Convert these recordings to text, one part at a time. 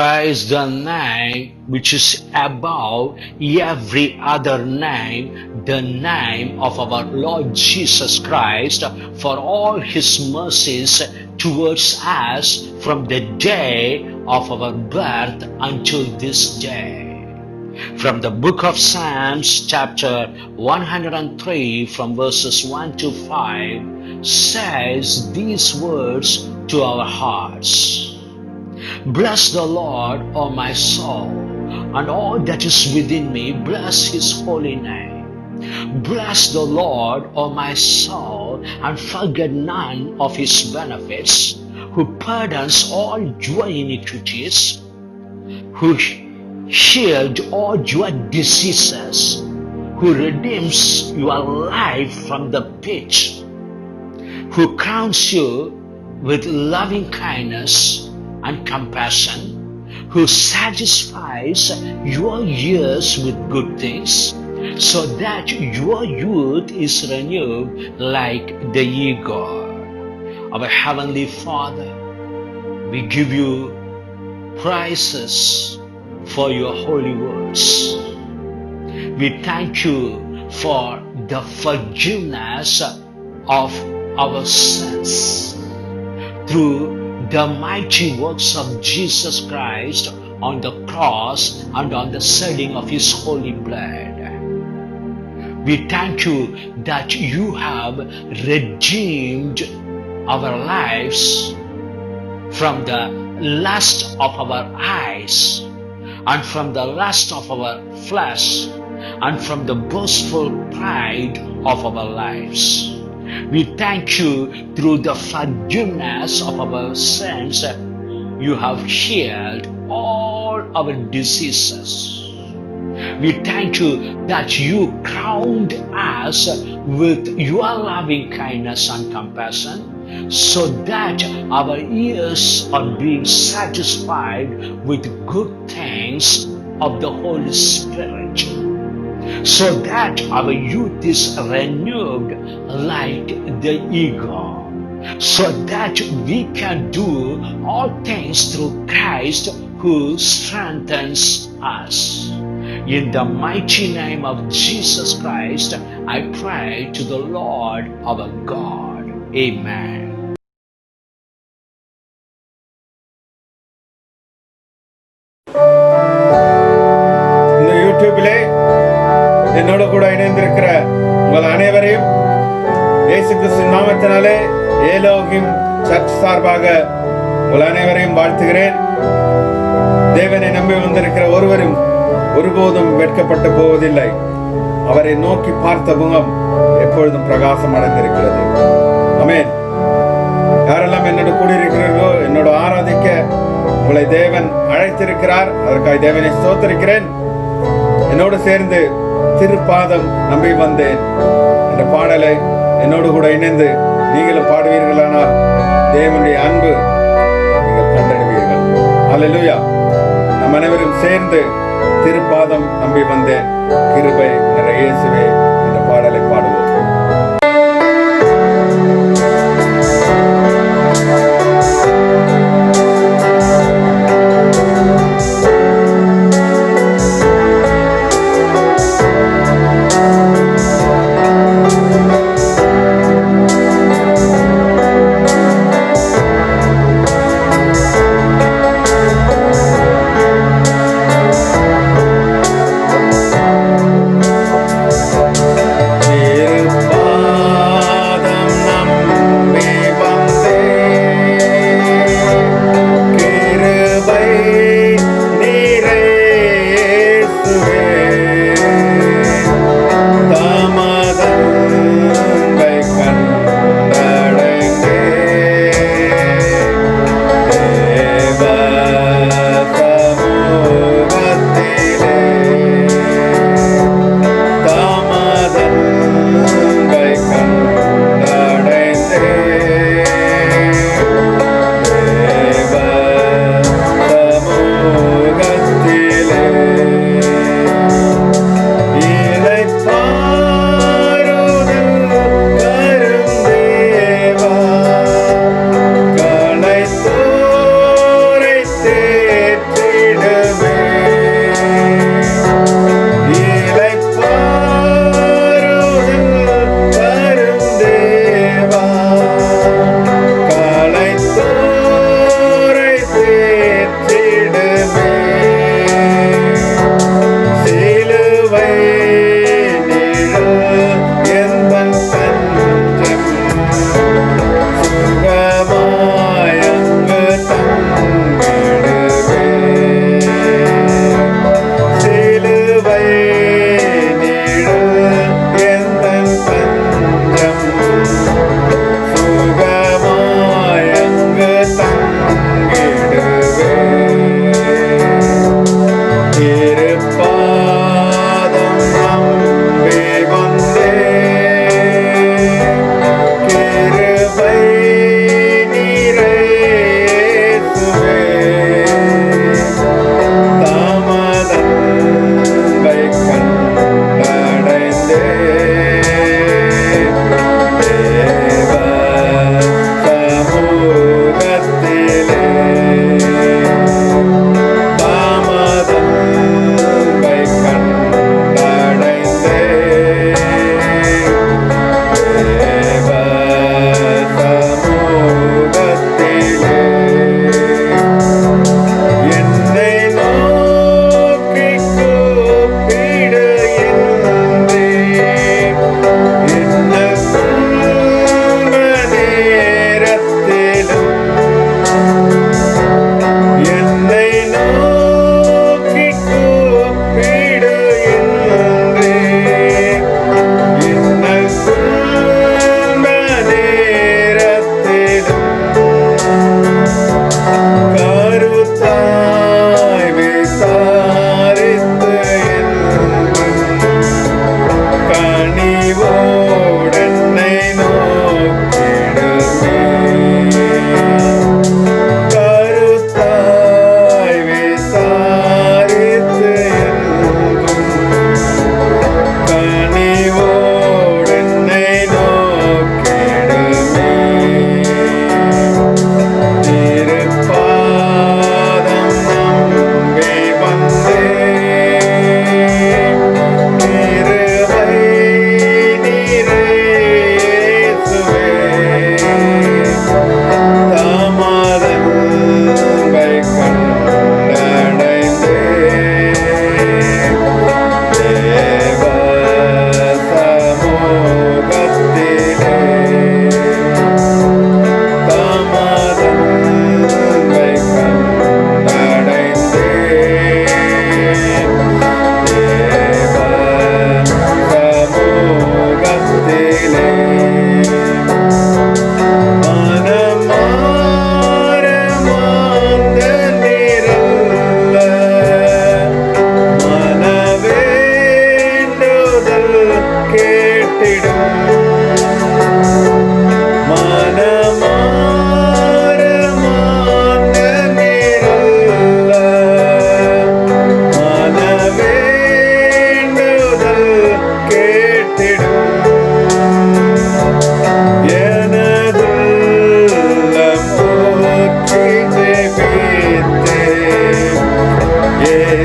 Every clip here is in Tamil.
Praise the name which is above every other name, the name of our Lord Jesus Christ, for all his mercies towards us from the day of our birth until this day. From the book of Psalms, chapter 103, from verses 1 to 5, says these words to our hearts. Bless the Lord, O my soul, and all that is within me, bless his holy name. Bless the Lord, O my soul, and forget none of his benefits, who pardons all your iniquities, who healed all your diseases, who redeems your life from the pit, who crowns you with loving kindness and compassion, who satisfies your years with good things, so that your youth is renewed like the eagle. Our Heavenly Father, we give you praises for your holy words. We thank you for the forgiveness of our sins through the mighty works of Jesus Christ on the cross and on the shedding of his holy blood. We thank you that you have redeemed our lives from the lust of our eyes, and from the lust of our flesh, and from the boastful pride of our lives. We thank you through the forgiveness of our sins, you have healed all our diseases. We thank you that you crowned us with your loving kindness and compassion, so that our ears are being satisfied with good things of the Holy Spirit, so that our youth is renewed like the eagle, so that we can do all things through Christ who strengthens us. In the mighty name of Jesus Christ, I pray to the Lord our God. Amen. இந்த யூடியூபிலே என்னோட கூட இணைந்திருக்கிற உங்கள் அனைவரையும் இயேசு கிறிஸ்து நாமத்தினாலே ஏலோகிம் சர்ச் சார்பாக உங்கள் அனைவரையும் வாழ்த்துகிறேன். தேவனை நம்பி வந்திருக்கிற ஒருவரும் ஒருபோதும் வெட்கப்பட்டு போவதில்லை. அவரை நோக்கி பார்த்த முகம் எப்பொழுதும் பிரகாசம் அடைந்திருக்கிறது. ஆமென். யாரெல்லாம் என்னோட கூடியிருக்கிறீர்களோ, என்னோட ஆராதிக்க உங்களை தேவன் அழைத்திருக்கிறார். அதற்காக தேவனை ஸ்தோத்திரிக்கிறேன். என்னோடு சேர்ந்து திருப்பாதம் நம்பி வந்தேன் என்ற பாடலை என்னோடு கூட இணைந்து நீங்களும் பாடுவீர்களானால் தேவனுடைய அன்பு நீங்கள் கண்டறிவீர்கள். அல்லேலூயா. நம் அனைவரும் சேர்ந்து திருப்பாதம் நம்பி வந்தேன் கிருபை நிறைய இயேசுவே என்ற பாடலை பாடுவோம்.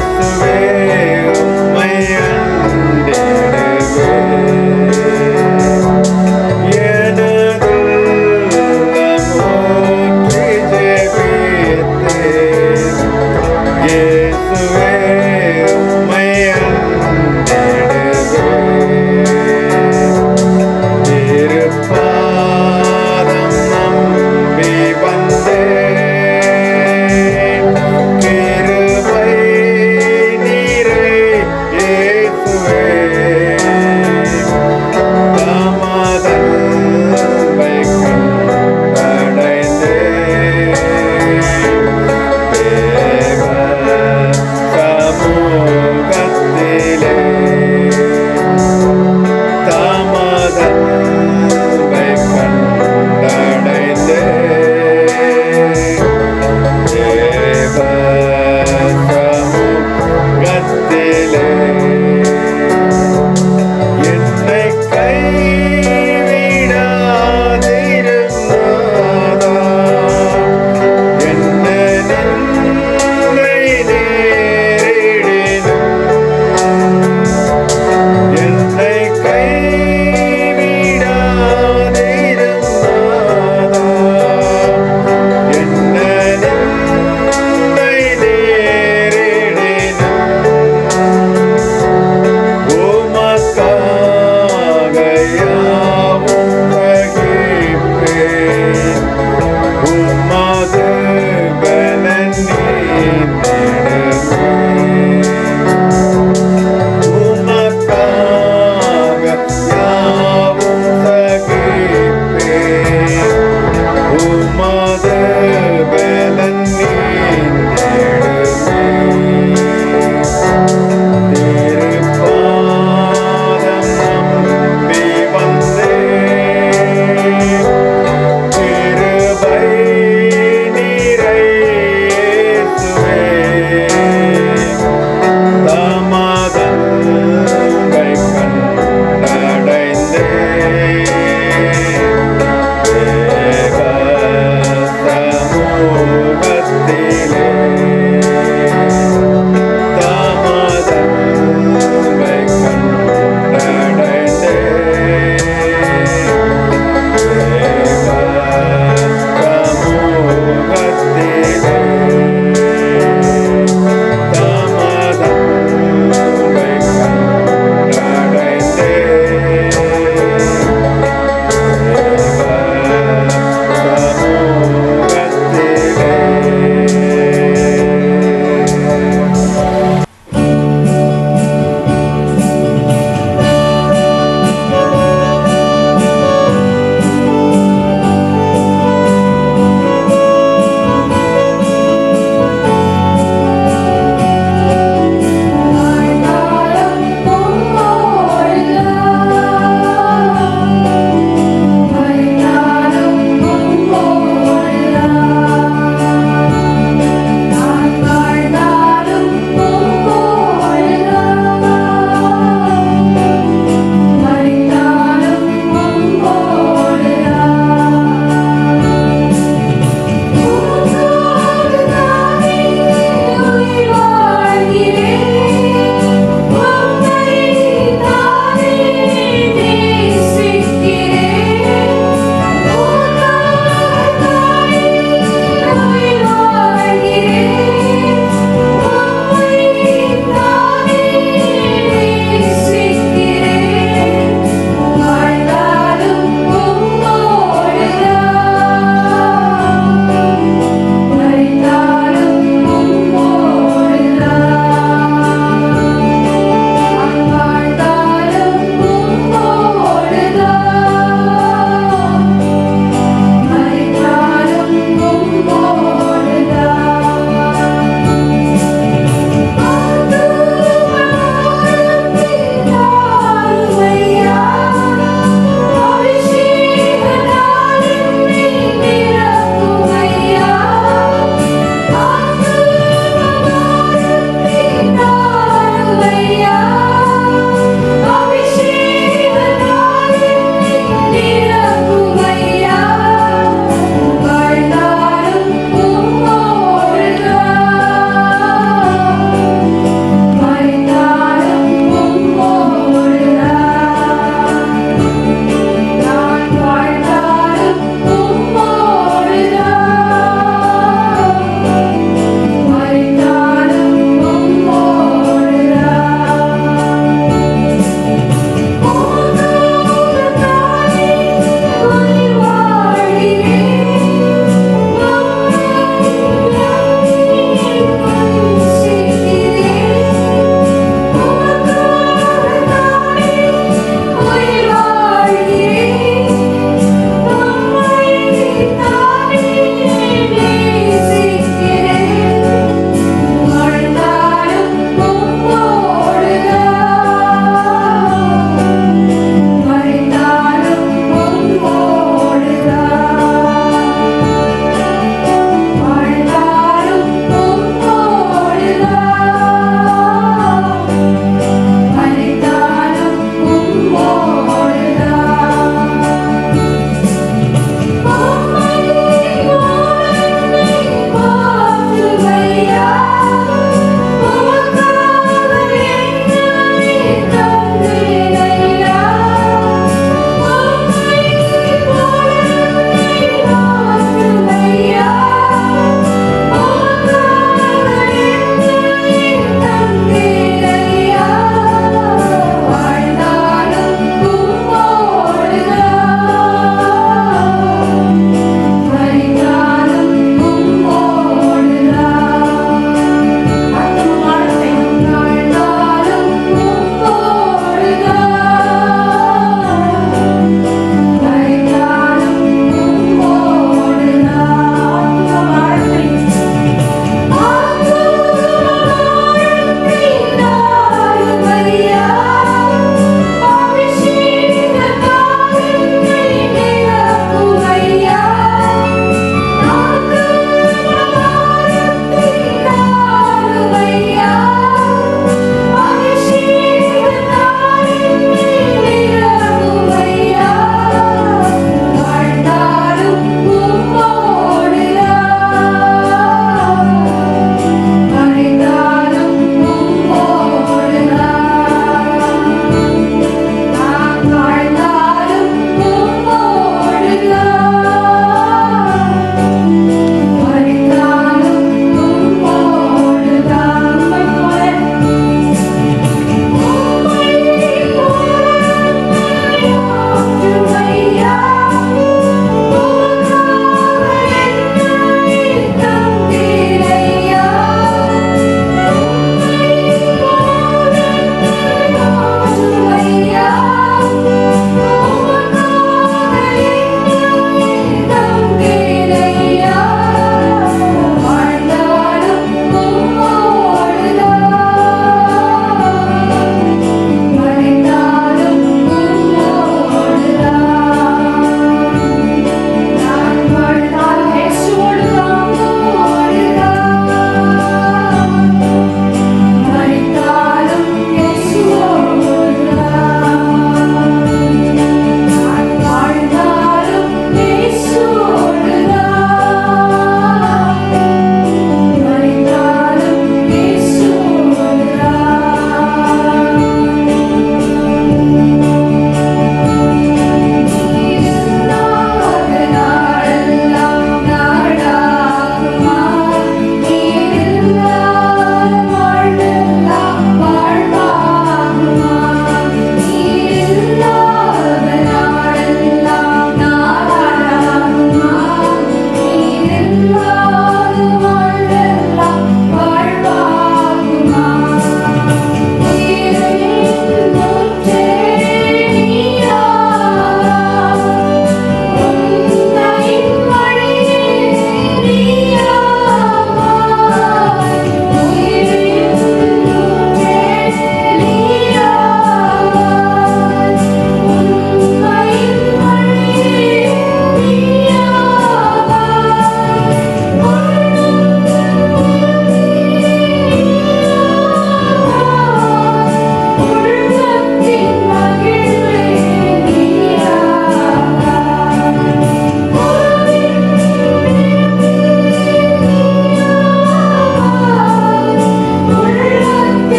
இயேசுவே உம்மை அண்டிடுவேன். எனதுள்ளம் போற்றி ஜெபித்தேன். இயேசுவே உம்மை அண்டிடுவேன். திருப்பாதம் நம்பி வந்தேன். கிருபை நிறை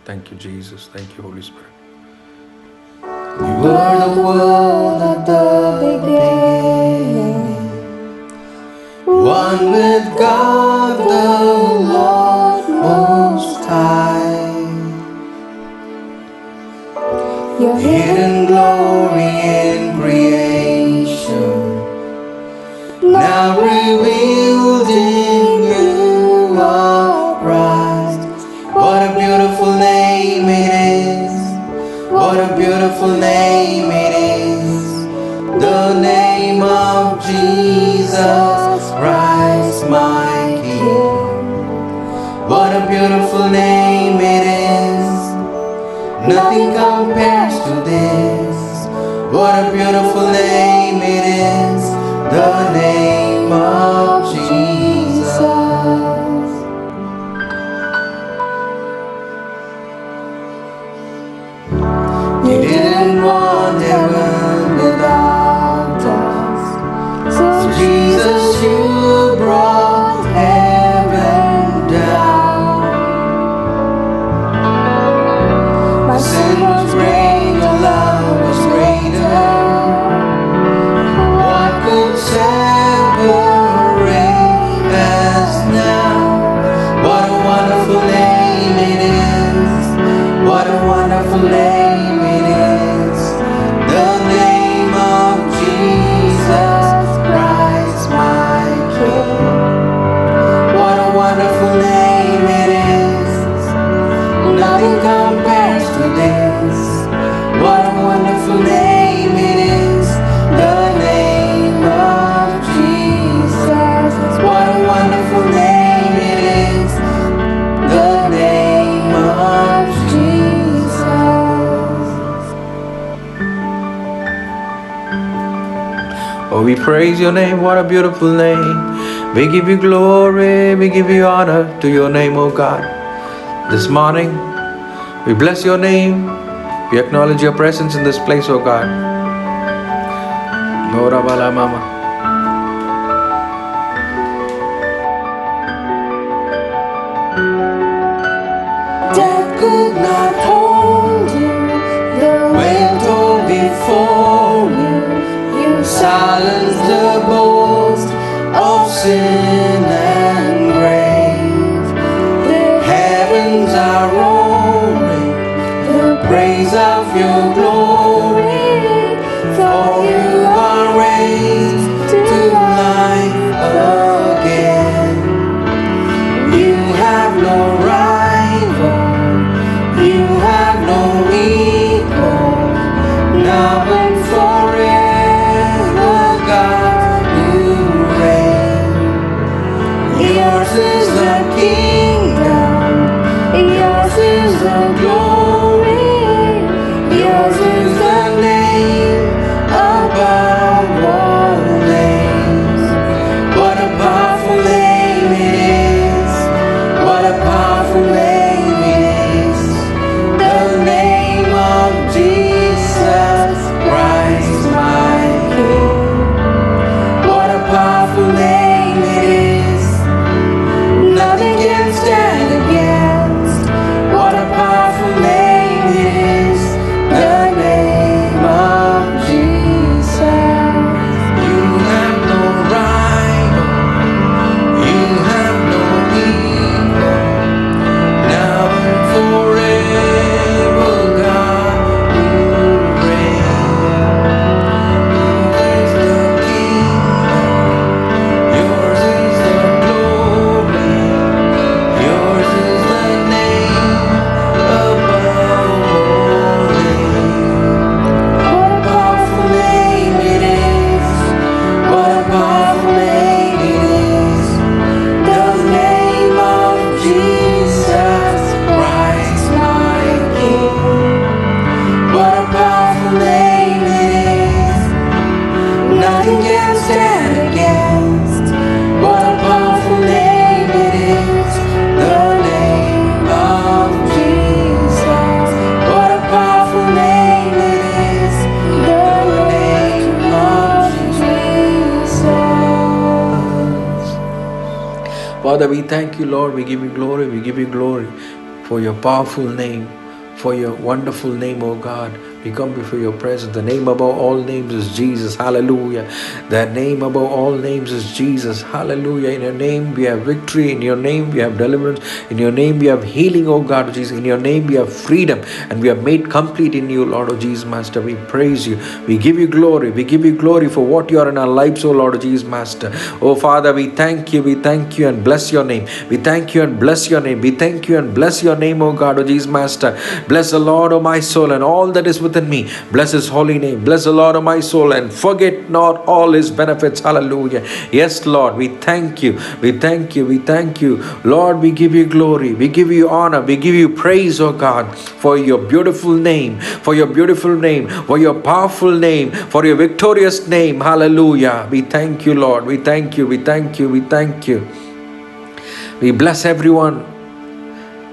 Thank you, Jesus. Thank you, Holy Spirit. You were the world at the beginning, one with God the Lord Most High. Your hidden glory in creation, now revealed in you are Christ. What a beautiful name it is. What a beautiful name it is. The name of Jesus Christ, my King. What a beautiful name it is. Nothing compares to this. What a beautiful name it is. The name of Jesus. You didn't want heaven without us. So Jesus, you brought heaven down. My sin was great, your love was greater. What could separate us now? What a wonderful name it is. What a wonderful name it is. The name of Jesus Christ, my King. What a wonderful name it is. Nothing compares to this. What a wonderful name it is. The name of Jesus. What a wonderful name it is. The name of Jesus. Oh, we praise your name. What a beautiful name. We give you glory. We give you honor to your name, oh God. This morning, we bless your name. We acknowledge your presence in this place, oh God. Ora bala mama. Death could not hold you. The veil tore before you. You silenced the boast of sin and grave. The heavens are roaring the praise of your glory. For you are raised to life again. You have no rival. You have no equal. Now and forever, God, you reign. Yours is the kingdom. Yours is the glory. Yours is the name above all names. What a powerful name it is. What a powerful name it is. The name of Jesus Christ, my King. What a powerful name it is. Nothing can stand against. What a powerful name it is. The name of Jesus. You have no rival. You have no equal. Now and forever, God, you reign. Yours is the kingdom. Yours is the glory. Yours is the name above all names. What a powerful name it is. What a powerful name it is. The name of Jesus Christ, my King. What a powerful name it is. Nothing can stand against. What a powerful name it is. The name of Jesus. What a powerful name it is. The name of Jesus. Father, we thank you, Lord. We give you glory. We give you glory. for your powerful name, for your wonderful name, O God. We come before your presence. The name above all names is Jesus. Hallelujah. The name above all names is Jesus. Hallelujah. In your name we have victory. In your name we have deliverance. In your name we have healing, O God, Jesus. In your name we have freedom. And we are made complete in you, Lord, O Jesus, Master. We praise you. We give you glory. We give you glory for what you are in our lives, O Lord, O Jesus, Master. Oh Father, we thank you. We thank you and bless your name. We thank you and bless your name. We thank you and bless your name, O God, O Jesus, Master. Bless the Lord, O my soul, and all that is within me. Bless his holy name. Bless the Lord, O my soul, and forget not all his benefits. Hallelujah. Yes, Lord, we thank you. We thank you. We thank you. Lord, we give you glory. We give you honor. We give you praise, O God, for your beautiful name, for your beautiful name, for your powerful name, for your victorious name. Hallelujah. We thank you, Lord. We thank you. We thank you. We thank you. We bless everyone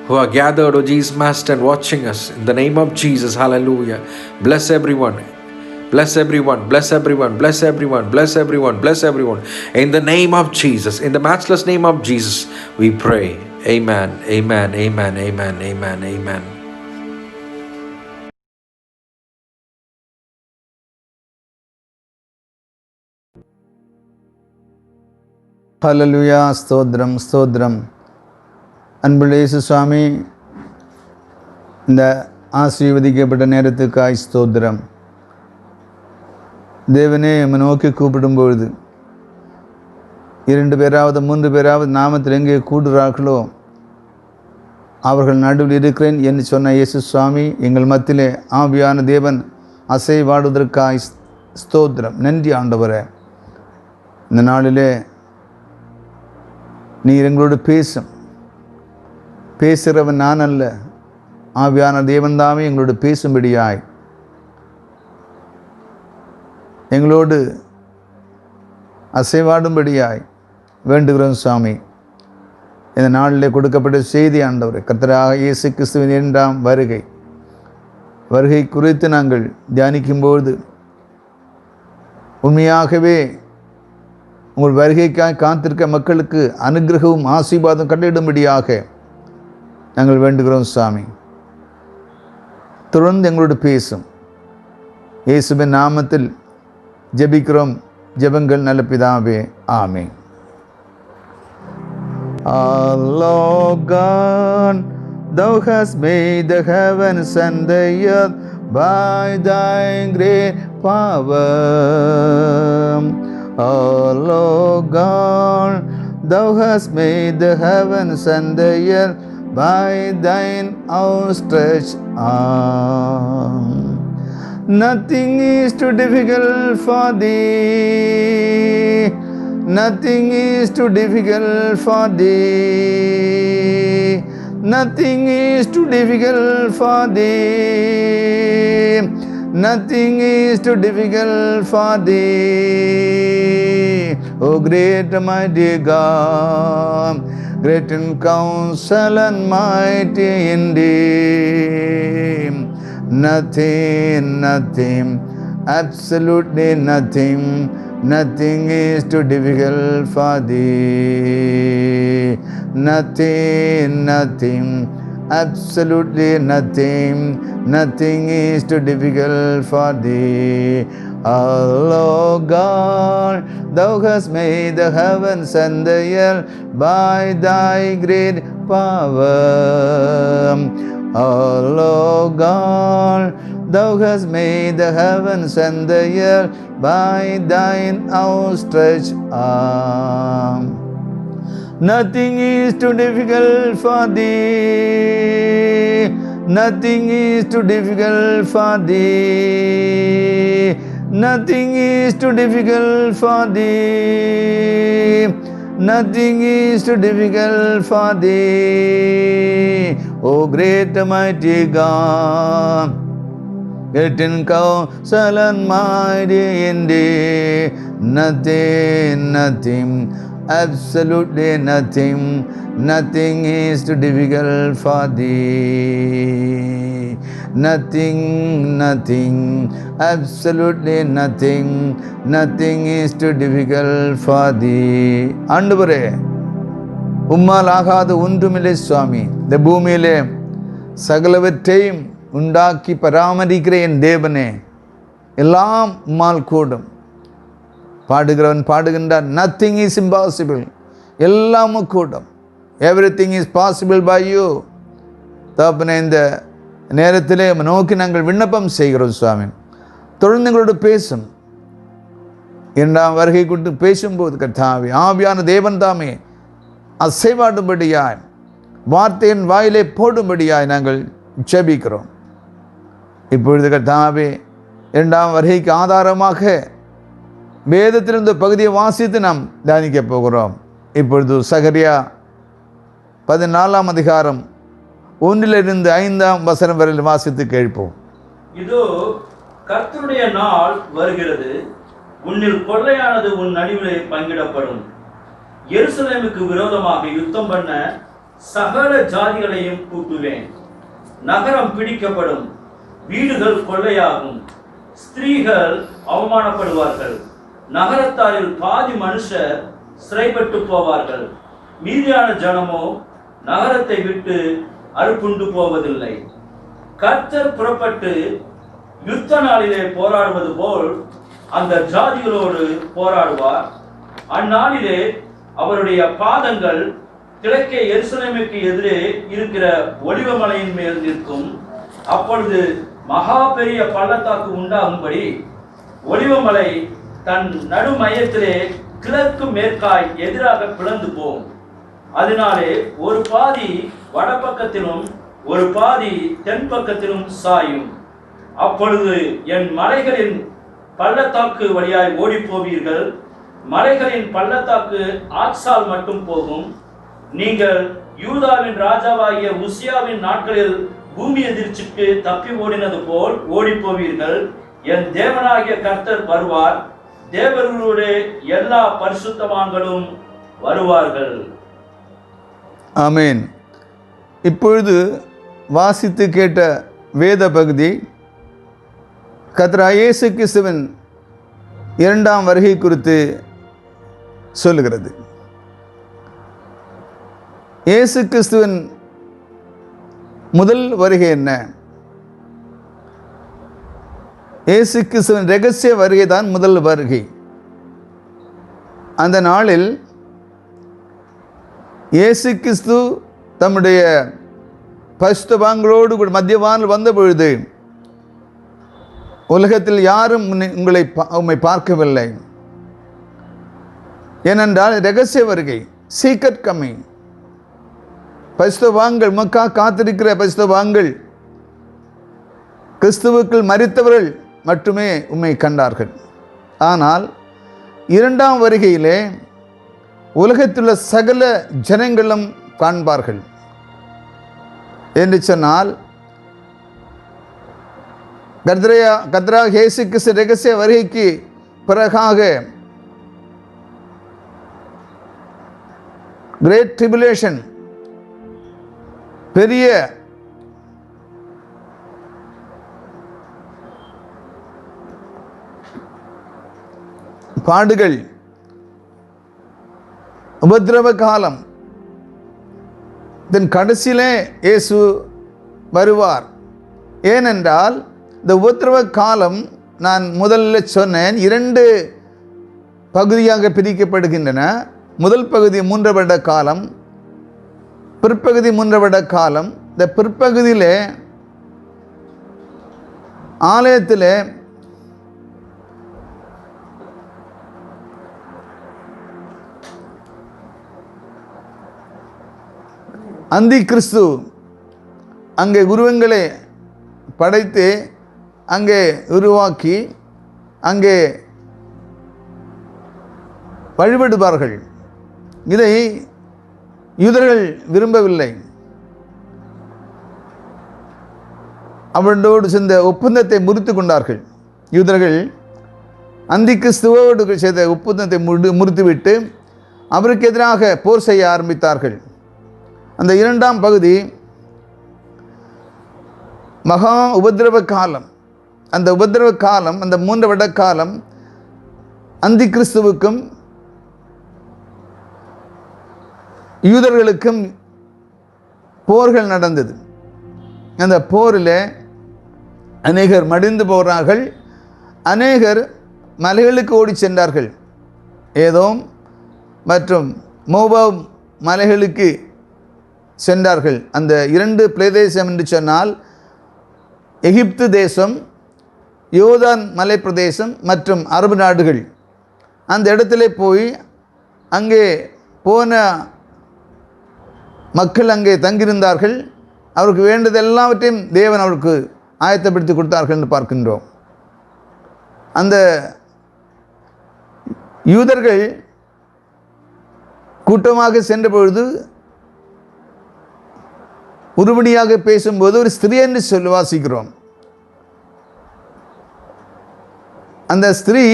who are gathered, O Jesus, Master, and watching us. In the name of Jesus, hallelujah. Bless everyone. Bless everyone. Bless everyone. Bless everyone. Bless everyone. Bless everyone. In the name of Jesus, in the matchless name of Jesus, we pray. Amen. Amen. Amen. Amen. Amen. Amen. ஹல்லேலூயா. ஸ்தோத்திரம் ஸ்தோத்திரம். அன்புள்ள இயேசு சுவாமி, இந்த ஆசீர்வதிக்கப்பட்ட நேரத்துக்காய் ஸ்தோத்திரம். தேவனே, உம்மை நோக்கி கூப்பிடும்பொழுது 2 பேராவது 3 பேராவது நாமத்தில் எங்கே கூடுறார்களோ அவர்கள் நடுவில் இருக்கிறேன் என்று சொன்ன இயேசு சுவாமி, எங்கள் மத்தியிலே ஆவியான தேவன் அசைவாடுவதற்காய் ஸ்தோத்திரம். நன்றி ஆண்டவரே. இந்த நாளிலே நீர் எங்களோடு பேசுகிறவன் நான் அல்ல, ஆவியான தேவன்தாமே எங்களோடு பேசும்படியாய் எங்களோடு அசைவாடும்படியாய் வேண்டுகிறோம் சுவாமி. இந்த நாளிலே கொடுக்கப்பட்ட செய்தி ஆண்டவரே, கர்த்தராகிய இயேசு கிறிஸ்துவின் 2ஆம் வருகை குறித்து நாங்கள் தியானிக்கும்போது உண்மையாகவே உங்கள் வருகைக்காய் காத்திருக்க மக்களுக்கு அனுக்கிரகமும் ஆசீர்வாதம் கட்டளிடும்படியாக நாங்கள் வேண்டுகிறோம் சுவாமி. தொடர்ந்து எங்களோடு பேசும். இயேசுவின் நாமத்தில் ஜெபிக்கிறோம். ஜெபங்கள் நல்ல பிதாவே, ஆமென். Lord God, thou hast made the heavens and the earth by thy great power. Lord God, thou hast made the heavens and the earth by thine outstretched arm. Nothing is too difficult for thee. Nothing is too difficult for thee. Nothing is too difficult for thee. Nothing is too difficult for thee. O great and mighty God, great in counsel and mighty indeed. Nothing, absolutely nothing. Nothing is too difficult for thee. Nothing, absolutely nothing. Nothing is too difficult for thee. Lord God, thou hast made the heavens and the earth by thy great power. Lord God, thou hast made the heavens and the earth by thine outstretched arm. Nothing is too difficult for thee. Nothing is too difficult for thee. Nothing is too difficult for thee. Nothing is too difficult for thee. O great and mighty God, great in counsel and mighty indeed. Nothing, absolutely nothing. Nothing is too difficult for thee. Nothing, absolutely nothing. Nothing is too difficult for thee. ஆண்டவரே, உம்மால் ஆகாத ஒன்றுமில்லை சுவாமி. இந்த பூமியிலே சகலவற்றையும் உண்டாக்கி பராமரிக்கிற என் தேவனே, எல்லாம் உம்மால் கூடும். பாடுகிறவன் பாடுகின்றான், நத்திங் இஸ் இம்பாசிபிள், எல்லாமும் கூடும். Everything is possible by you. தகப்பனே, இந்த நேரத்திலே நோக்கி நாங்கள் விண்ணப்பம் செய்கிறோம் சுவாமி. தொடர்ந்து எங்களோடு பேசும். இரண்டாம் வருகை குறித்து பேசும்போது கர்த்தாவே, ஆவியான தேவன் தாமே அசைவாடும்படியாய், வார்த்தையின் வாயிலே போடும்படியாய் நாங்கள் ஜெபிக்கிறோம். இப்பொழுது கர்த்தாவே, இரண்டாம் வருகைக்கு ஆதாரமாக வேதத்திலிருந்த பகுதியை வாசித்து நாம் தியானிக்க போகிறோம். இப்பொழுது சகரியா 14ஆம் அதிகாரம் 1 5 வசனம் வரை வாசித்து கேட்போம். இதோ கர்த்தருடைய நாள் வருகிறது, உன்னில் கொள்ளையானது உன் நடுவிலே பங்கிடப்படும். எருசலேமுக்கு விரோதமாக யுத்தம் பண்ண சகல ஜாதிகளையும் கூட்டுவேன். நகரம் பிடிக்கப்படும், வீடுகள் கொள்ளையாகும், ஸ்திரீகள் அவமானப்படுவார்கள். நகரத்தாரில் பாதி மனுஷர் சிறைப்பட்டு போவார்கள், மீதியான ஜனமோ நகரத்தை விட்டு அறுப்புண்டு போவதில்லை. கர்த்தர் புறப்பட்டு யுத்த நாளிலே போராடுவது போல் அந்த ஜாதிகளோடு போராடுவார். அந்நாளிலே அவருடைய பாதங்கள் கிழக்கே எருசலேமுக்கு எதிரே இருக்கிற ஒலிவமலையின் மேல் நிற்கும். அப்பொழுது மகா பெரிய பள்ளத்தாக்கு உண்டாகும்படி ஒலிவமலை தன் நடு மையத்திலே கிழக்கு மேற்காய் எதிராக பிளந்து போம். அதனாலே ஒரு பாதி வடபக்கத்திலும் ஒரு பாதி தென் பக்கத்திலும் சாயும். அப்பொழுது என் மலைகளின் பள்ளத்தாக்கு வழியாய் ஓடி போவீர்கள். மலைகளின் பள்ளத்தாக்கு ஆக்சால் மட்டும் போகும். நீங்கள் யூதாவின் ராஜாவாகிய உசியாவின் நாட்களில் பூமி எதிர்ச்சிக்கு தப்பி ஓடினது போல் ஓடி போவீர்கள். என் தேவனாகிய கர்த்தர் வருவார், தேவர்களுடைய எல்லா பரிசுத்தவான்களும் வருவார்கள். ஆமேன். இப்பொழுது வாசித்து கேட்ட வேத பகுதி கர்த்தராகிய இயேசு கிறிஸ்துவின் இரண்டாம் வருகை குறித்து சொல்லுகிறது. இயேசு கிறிஸ்துவின் முதல் வருகை என்ன? இயேசு கிறிஸ்துவின் இரகசிய வருகை தான் முதல் வருகை. அந்த நாளில் இயேசு கிறிஸ்து தம்முடைய பரிசுத்தவான்களோடு கூட மத்தியவானில் வந்த பொழுது உலகத்தில் யாரும் உம்மை பார்க்கவில்லை. ஏனென்றால் இரகசிய வருகை, சீக்ரெட் கம்மிங். பரிசுத்தவான்கள், உமக்காக காத்திருக்கிற பரிசுத்தவான்கள், கிறிஸ்துவுக்குள் மரித்தவர்கள் மட்டுமே உம்மை கண்டார்கள். ஆனால் இரண்டாம் வருகையிலே உலகத்திலுள்ள சகல ஜனங்களும் காண்பார்கள் என்று சொன்னால், கர்த்தராகிய இயேசு கிறிஸ்து இரகசிய வருகைக்கு பிறகாக கிரேட் ட்ரிபுலேஷன், பெரிய பாடுகள், உபத்திரவ காலம், இதன் கடைசியிலே இயேசு வருவார். ஏனென்றால் இந்த உபத்திரவ காலம் நான் முதல்ல சொன்னேன், 2 பகுதியாக பிரிக்கப்படுகின்றன. முதல் பகுதி 3 வருட காலம், பிற்பகுதி 3 வருட காலம். இந்த பிற்பகுதியிலே ஆலயத்தில் அந்தி கிறிஸ்து அங்கே உருவங்களை படைத்து அங்கே உருவாக்கி அங்கே வழிபடுவார்கள். இதை யூதர்கள் விரும்பவில்லை. அவர்களோடு சேர்ந்த ஒப்பந்தத்தை முறித்து கொண்டார்கள். யூதர்கள் அந்தி கிறிஸ்துவோடு செய்த ஒப்பந்தத்தை முறித்துவிட்டு அவருக்கு எதிராக போர் செய்ய ஆரம்பித்தார்கள். அந்த இரண்டாம் பகுதி மகா உபத்திரவ காலம். அந்த உபத்திரவ காலம், அந்த 3 வருட காலம் அந்தி கிறிஸ்துவுக்கும் யூதர்களுக்கும் போர்கள் நடந்தது. அந்த போரில் அநேகர் மடிந்து போகிறார்கள், அநேகர் மலைகளுக்கு ஓடி சென்றார்கள். ஏதோம் மற்றும் மோவாப் மலைகளுக்கு சென்றார்கள். அந்த 2 பிரதேசம் என்று சொன்னால் எகிப்து தேசம், யோர்தான் மலை பிரதேசம் மற்றும் அரபு நாடுகள். அந்த இடத்துல போய் அங்கே போன மக்கள் அங்கே தங்கியிருந்தார்கள். அவருக்கு வேண்டது எல்லாவற்றையும் தேவன் அவருக்கு ஆயத்தப்படுத்தி கொடுத்தார்கள் என்று பார்க்கின்றோம். அந்த யூதர்கள் கூட்டமாக சென்ற பொழுது உருப்படியாக பேசும்போது ஒரு ஸ்திரீ என்று சொல்லி வாசிக்கிறோம். அந்த ஸ்திரீ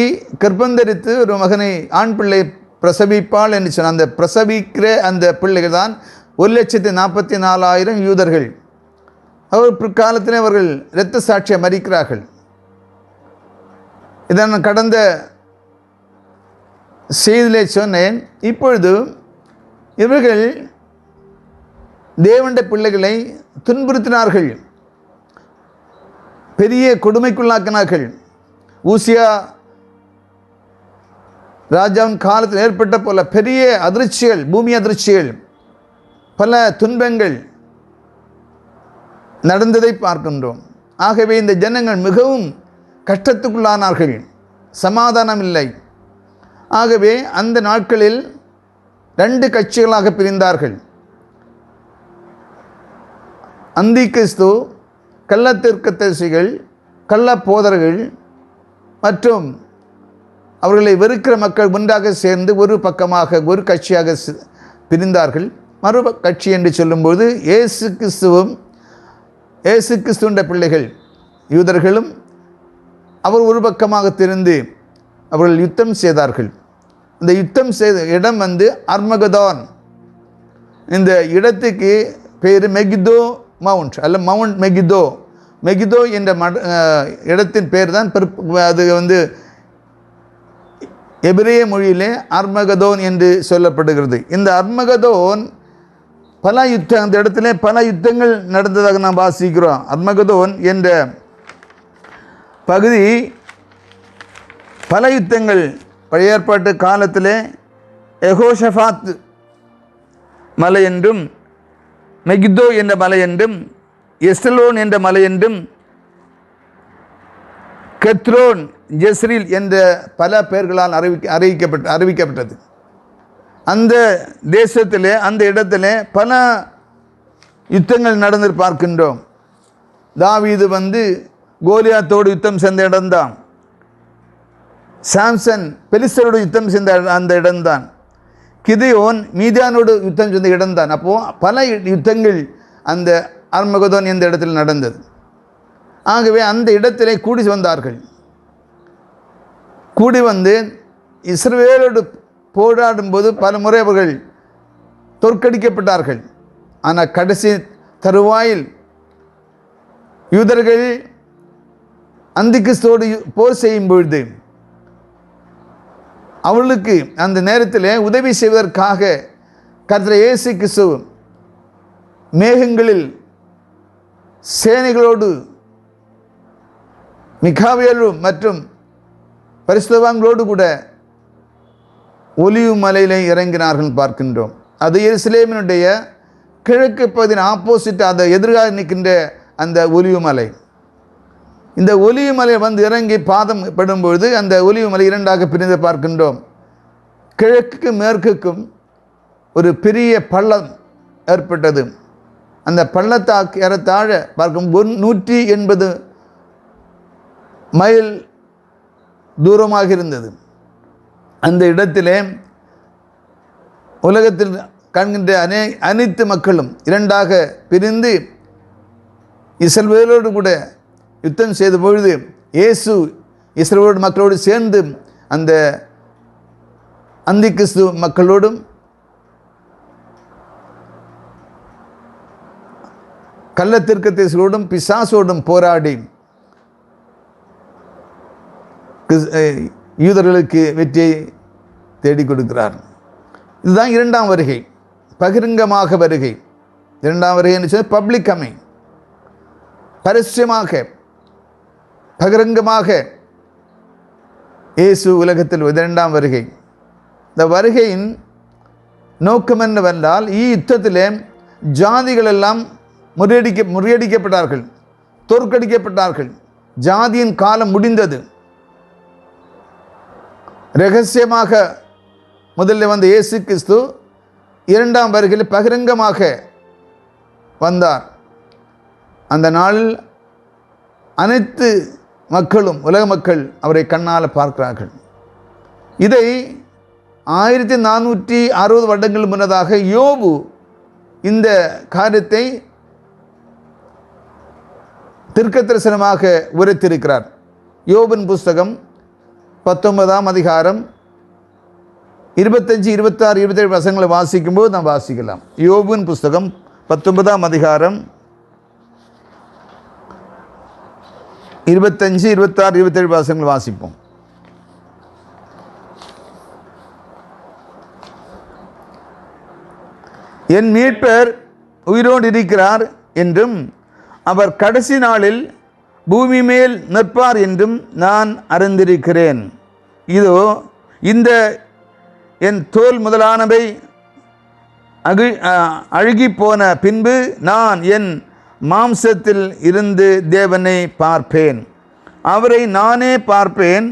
கர்ப்பந்தரித்து ஒரு மகனை, ஆண் பிள்ளை பிரசவிப்பாள் என்று சொன்ன அந்த பிரசவிக்கிற அந்த பிள்ளைகள் தான் 1,44,000 யூதர்கள். அவர் பிற்காலத்திலே அவர்கள் இரத்த சாட்சியை மறிக்கிறார்கள். இதை நான் கடந்த செய்தியிலே சொன்னேன். இப்பொழுது இவர்கள் தேவனுடைய பிள்ளைகளை துன்புறுத்தினார்கள், பெரிய கொடுமைக்குள்ளாக்கினார்கள். ஊசியா ராஜாவின் காலத்தில் ஏற்பட்ட போல பெரிய அதிர்ச்சிகள், பூமி அதிர்ச்சிகள், பல துன்பங்கள் நடந்ததை பார்க்கின்றோம். ஆகவே இந்த ஜனங்கள் மிகவும் கஷ்டத்துக்குள்ளானார்கள், சமாதானம் இல்லை. ஆகவே அந்த நாட்களில் 2 கட்சிகளாக பிரிந்தார்கள். அந்தி கிறிஸ்து, கள்ள தீர்க்கதரிசிகள், கள்ள போதர்கள் மற்றும் அவர்களை வெறுக்கிற மக்கள் ஒன்றாக சேர்ந்து ஒரு பக்கமாக ஒரு கட்சியாக பிரிந்தார்கள். மறு கட்சி என்று சொல்லும்போது இயேசு கிறிஸ்துவின் பிள்ளைகள் யூதர்களும் அவர் ஒரு பக்கமாக திரிந்து அவர்கள் யுத்தம் செய்தார்கள். இந்த யுத்தம் செய்த இடம் அர்மகதோன். இந்த இடத்துக்கு பேர் மெகிதோ மவுண்ட் அல்ல மவுண்ட் மெகிதோ. மெகிதோ என்ற இடத்தின் பேர் தான் அது எபிரேய மொழியிலே அர்மகதோன் என்று சொல்லப்படுகிறது. இந்த அர்மகதோன் அந்த இடத்துல பல யுத்தங்கள் நடந்ததாக நாம் வாசிக்கிறோம். அர்மகதோன் என்ற பகுதி பல யுத்தங்கள் பழைய ஏற்பாட்டு காலத்திலே எகோஷபாத் மலை என்றும், மெகிதோ என்ற மலை என்றும், எஸ்டலோன் என்ற மலை என்றும், கெத்ரோன், ஜெஸ்ரில் என்ற பல பெயர்களால் அறிவிக்கப்பட்டது. அந்த தேசத்திலே அந்த இடத்திலே பல யுத்தங்கள் நடந்து பார்க்கின்றோம். தாவீது கோலியாத்தோடு யுத்தம் செய்த இடம்தான். சாம்சன் பெலிஸ்தரோடு யுத்தம் செய்த அந்த இடம்தான். கிதியோன் மீதியானோடு யுத்தம் செய்த இடம்தான். அப்போது பல யுத்தங்கள் அந்த அர்மகதோன் என்ற இடத்தில் நடந்தது. ஆகவே அந்த இடத்திலே கூடி வந்தார்கள். கூடி இஸ்ரவேலோடு போராடும்போது பல முறை அவர்கள் தோற்கடிக்கப்பட்டார்கள். ஆனால் கடைசி தருவாயில் யூதர்கள் அந்திகிறிஸ்துவோடு போர் செய்யும் பொழுது அவர்களுக்கு அந்த நேரத்தில் உதவி செய்வதற்காக கர்த்தர் இயேசு கிறிஸ்து மேகங்களில் சேனைகளோடு மிகாவேலு மற்றும் பரிசுத்தவான்களோடு கூட ஒலிவு மலையிலே இறங்கினார்கள் பார்க்கின்றோம். அது எருசலேமினுடைய கிழக்கு பகுதியின் ஆப்போசிட், அந்த எதிர்கால நிற்கின்ற அந்த ஒலிவு மலை. இந்த ஒலிவு மலை இறங்கி பாதம் படும்பொழுது அந்த ஒலிவு மலை 2ஆக பிரிந்து பார்க்கின்றோம். கிழக்குக்கும் மேற்குக்கும் ஒரு பெரிய பள்ளம் ஏற்பட்டது. அந்த பள்ளத்தாக்கு ஏறத்தாழ பார்க்கும் 180 மைல் தூரமாக இருந்தது. அந்த இடத்திலே உலகத்தில் காண்கின்ற அனைத்து மக்களும் 2ஆக பிரிந்து இஸ்ரவேலோடு கூட யுத்தம் செய்த பொழுது இயேசு இஸ்ரவேல் மக்களோடு சேர்ந்து அந்த அந்திகிறிஸ்து மக்களோடும் கள்ள தீர்க்கதரிசிகளோடும் பிசாசோடும் போராடி யூதர்களுக்கு வெற்றியை தேடி கொடுக்கிறார். இதுதான் 2ஆம் வருகை, பகிரங்கமாக வருகை. 2ஆம் வருகை என்று சொல்லி பப்ளிக் கமிங். பரஸ்யமாக பகிரங்கமாக இயேசு உலகத்தில் இரண்டாம் வருகை. இந்த வருகையின் நோக்கம் என்னவென்றால், யுத்தத்திலே ஜாதிகள் எல்லாம் முறியடிக்கப்பட்டார்கள், தோற்கடிக்கப்பட்டார்கள். ஜாதியின் காலம் முடிந்தது. இரகசியமாக முதல்ல வந்த இயேசு கிறிஸ்து இரண்டாம் வருகையில் பகிரங்கமாக வந்தார். அந்த நாளில் அனைத்து மக்களும், உலக மக்கள் அவரை கண்ணால் பார்க்கிறார்கள். இதை 1460 வருடங்கள் முன்னதாக யோபு இந்த காரியத்தை தீர்க்கதரிசனமாக உரைத்திருக்கிறார். யோபின் புஸ்தகம் 19ஆம் அதிகாரம் 25, 26, 27 வசனங்களை வாசிக்கும்போது நாம் வாசிக்கலாம். யோபின் புஸ்தகம் 19ஆம் அதிகாரம் 25, 26, 27 வசனங்களை வாசிப்போம். என் மீட்பர் உயிரோடு இருக்கிறார் என்றும் அவர் கடைசி நாளில் பூமி மேல் நிற்பார் என்றும் நான் அறிந்திருக்கிறேன். இதோ இந்த என் தோல் முதலானவை அழுகி போன பின்பு நான் என் மாம்சத்தில் இருந்து தேவனை பார்ப்பேன். அவரை நானே பார்ப்பேன்,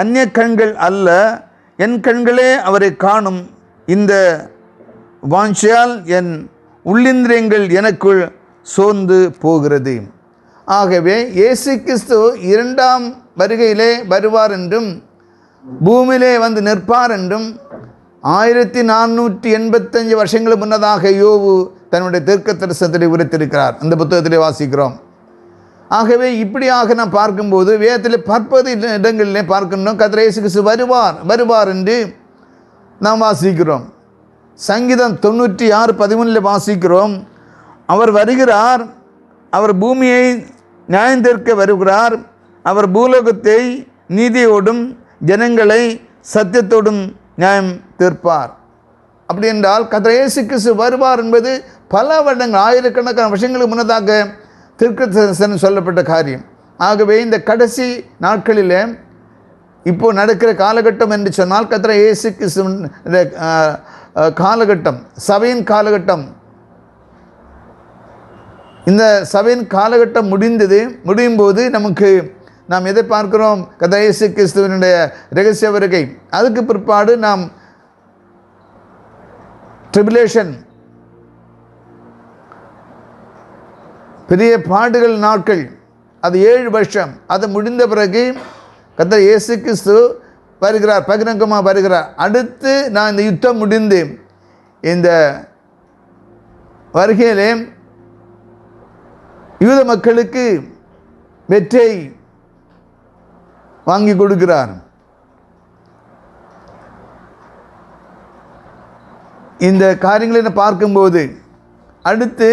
அந்நிய கண்கள் அல்ல, என் கண்களே அவரை காணும். இந்த வாஞ்சையால் என் உள்ளிந்திரியங்கள் எனக்குள் சோர்ந்து போகிறது. ஆகவே இயேசு கிறிஸ்து இரண்டாம் வருகையிலே வருவார் என்றும் பூமியிலே வந்து நிற்பார் என்றும் 1485 வருஷங்களுக்கு முன்னதாக யோபு தன்னுடைய தீர்க்கதரிசனத்தை உரைத்திருக்கிறார். அந்த புத்தகத்திலே வாசிக்கிறோம். ஆகவே இப்படியாக நாம் பார்க்கும்போது வேதத்தில் 40 இடங்களிலே பார்க்கணும் கர்த்தர் இயேசு கிறிஸ்து வருவார் என்று நாம் வாசிக்கிறோம். சங்கீதம் 96:13 வாசிக்கிறோம், அவர் வருகிறார், அவர் பூமியை நியாயந்தீர்க்க வருகிறார், அவர் பூலோகத்தை நீதியோடும் ஜனங்களை சத்தியத்தோடும் நியாயம் தீர்ப்பார். அப்படி என்றால் கர்த்தர் இயேசு கிறிஸ்து வருவார் என்பது பல வருடங்கள், ஆயிரக்கணக்கான வருஷங்களுக்கு முன்னதாக தீர்க்கதரிசனம் சொல்லப்பட்ட காரியம். ஆகவே இந்த கடைசி நாட்களில் இப்போ நடக்கிற காலகட்டம் என்று சொன்னால் கர்த்தர் இயேசு கிறிஸ்து காலகட்டம், சபையின் காலகட்டம். இந்த சபையின் காலகட்டம் முடியும் போது நாம் எதை பார்க்கிறோம்? கர்த்தர் இயேசு கிறிஸ்துவினுடைய இரகசிய வருகை. அதுக்கு பிற்பாடு நாம் ட்ரிபுலேஷன், பெரிய பாடுகள் நாட்கள், அது 7 வருஷம். அது முடிந்த பிறகு கர்த்தர் இயேசு கிறிஸ்து வருகிறார், பகிரங்கமாக வருகிறார். அடுத்து நான் இந்த யுத்தம் முடிந்து இந்த வருகையிலே யூத மக்களுக்கு வெற்றியை வாங்கி கொடுக்கிறார். இந்த காரியங்களை பார்க்கும்போது அடுத்து